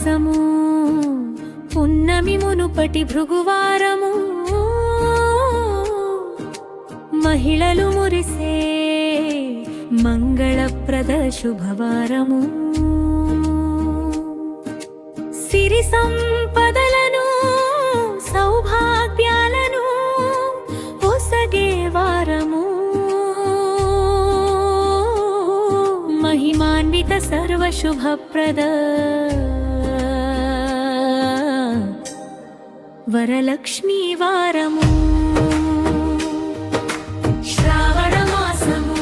మాసము పున్నమి మునుపటి భృగువారము మహిళలు మురిసే మంగళప్రద శుభవారము సిరి సంపదలను సౌభాగ్యాలను ఒసగే వారము మహిమాన్విత సర్వశుభప్రద వరలక్ష్మీ వారము శ్రావణ మాసము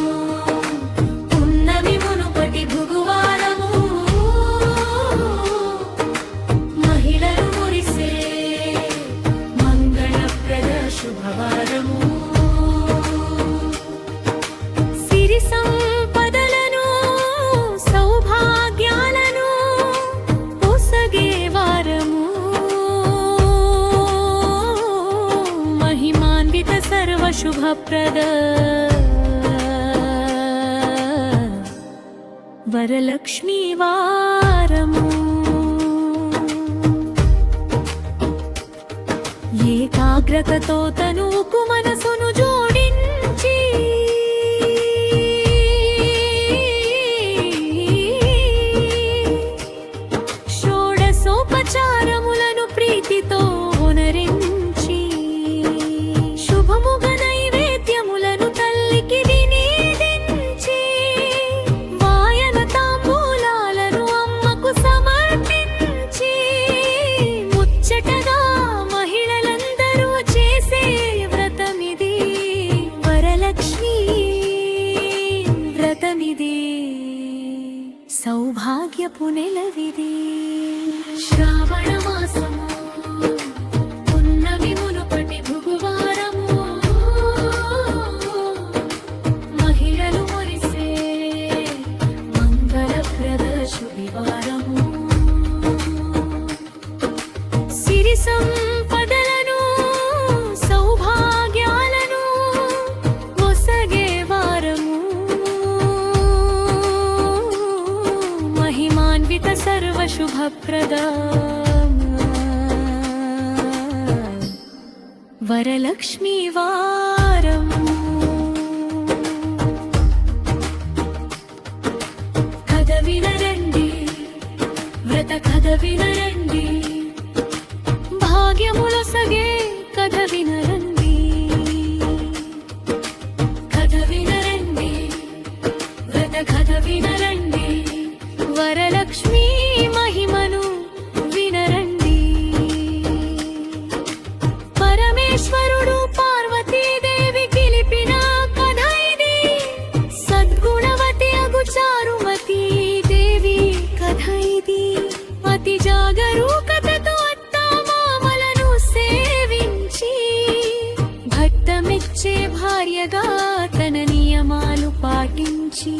పున్నమి మునుపటి భృగువారము మహిళలు మురిసే మంగళప్రద శుభవారము సిరి సంపదలను సౌభాగ్యాలను ఒసగే వారము మహిమాన్విత సర్వశుభప్రద వరలక్ష్మీ వారము ఏకాగ్రతతో తనుకు మనసును జోడించి షోడశోపచారములను ప్రీతితో ఉనరించి శుభముగ నైవేద్యములను తల్లికి నివేదించి వాయన తాంబూలాలను అమ్మకు సమర్పించి ముచ్చటగా మహిళలందరూ చేసే వ్రతమిది వరలక్ష్మీ వ్రతమిది సౌభాగ్యపు నెలవిది శ్రావణ మాసము పున్నమి మునుపటి భృగువారము మహిళలు మురిసే మంగళప్రద శుభవారము సిరి సంపదలను సౌభాగ్యాలను ఒసగే వారము మహిమాన్విత సర్వశుభప్రద వరలక్ష్మీ వారము కథ వినరండి వ్రత కథ వినరండి భాగ్యములొసగే కథ వినరండి కథ వినరండి వ్రత కథ వినరండి వరలక్ష్మీ మహిమను వినరండి పరమేశ్వరుడు పార్వతీదేవి కిలిపిన కథ ఇది సద్గుణవతి అగు చారుమతీ దేవి కథ ఇది అతి జాగరూకతతో అత్తామామలను సేవించి భర్తమెచ్చే భార్యగా తన నియమాలు పాటించి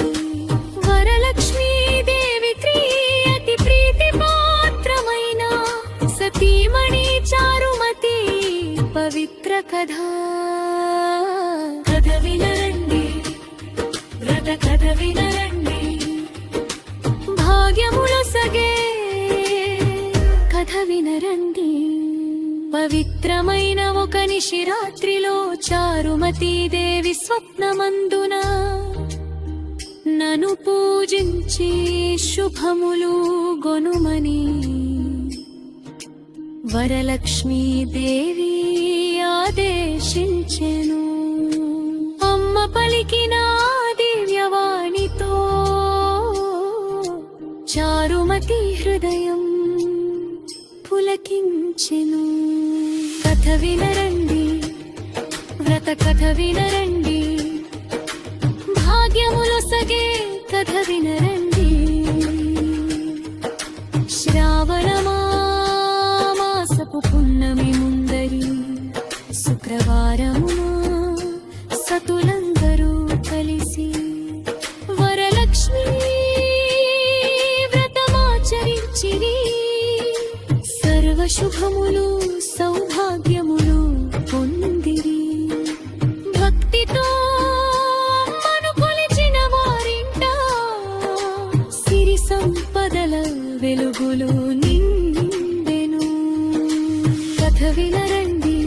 వరలక్ష్మీ దేవి అతి ప్రీతి పాత్రమైన సతీమణి చారుమతి పవిత్ర కథ కథ వినరండి వ్రత కథ వినరండి భాగ్యములొసగే కథ వినరండి పవిత్రమైన ఒక నిశిరాత్రిలో చారుమతీ దేవి స్వప్నమందున నను పూజించి శుభములు గొనుమని వరలక్ష్మీ దేవి ఆదేశించెను అమ్మ పలికిన దివ్యవాణితో చారుమతి హృదయం పులకించెను కథ వినరండి వ్రత కథ వినరండి భాగ్యములొసగే కథ వినరండి శ్రావణ మాసపు పున్నమి ముందరి శుక్రవారమున సతులందరూ కలిసి వరలక్ష్మీ వ్రతమాచరించిరి సర్వశుభములు సౌభాగ్యములు పొందిరి భక్తితో వెలుగులు నిండి కథ వినరండి,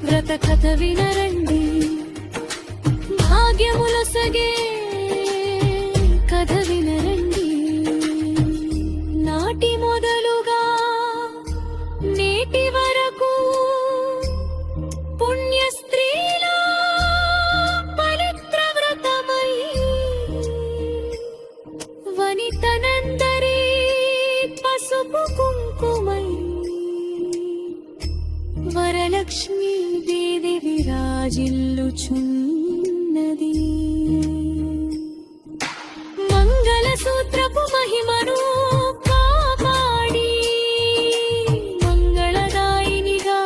వ్రత కథ వినరండి, భాగ్యములొసగే కథ వినరండి. నాటి మొదలుగా నేటి వరకు పుణ్య స్త్రీల పవిత్ర వ్రతమై వనితనందరి పసుపు కుంకుమై వరలక్ష్మీ దేవి విరాజిల్లుచున్నది. మంగళ సూత్రపు మహిమను కాపాడి మంగళదాయినిగా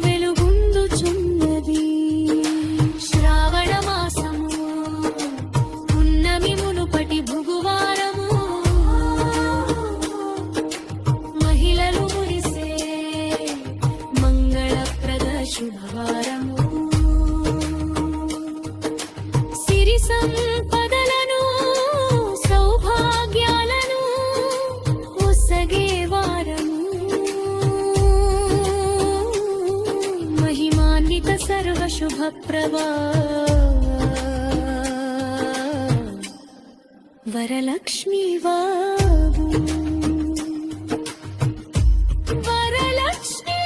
వెలుగొందుచున్నది. శ్రావణ మాసము పున్నమి మునుపటి భుగువారము మహిళలు మురిసే మంగళప్రద శుభవారము. సిరి సంపదలను సౌభాగ్యాలను ఒసగే వారము. మహిమాన్విత సర్వ శుభప్రభా వరలక్ష్మీ వాగు. వరలక్ష్మీ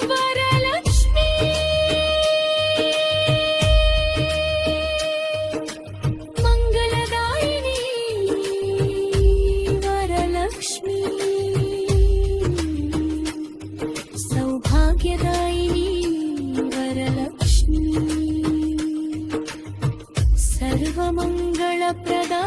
వరలక్ష్మీ మంగళదాయిని వరలక్ష్మీ సౌభాగ్యదాయిని వరలక్ష్మీ సర్వమంగళప్రదా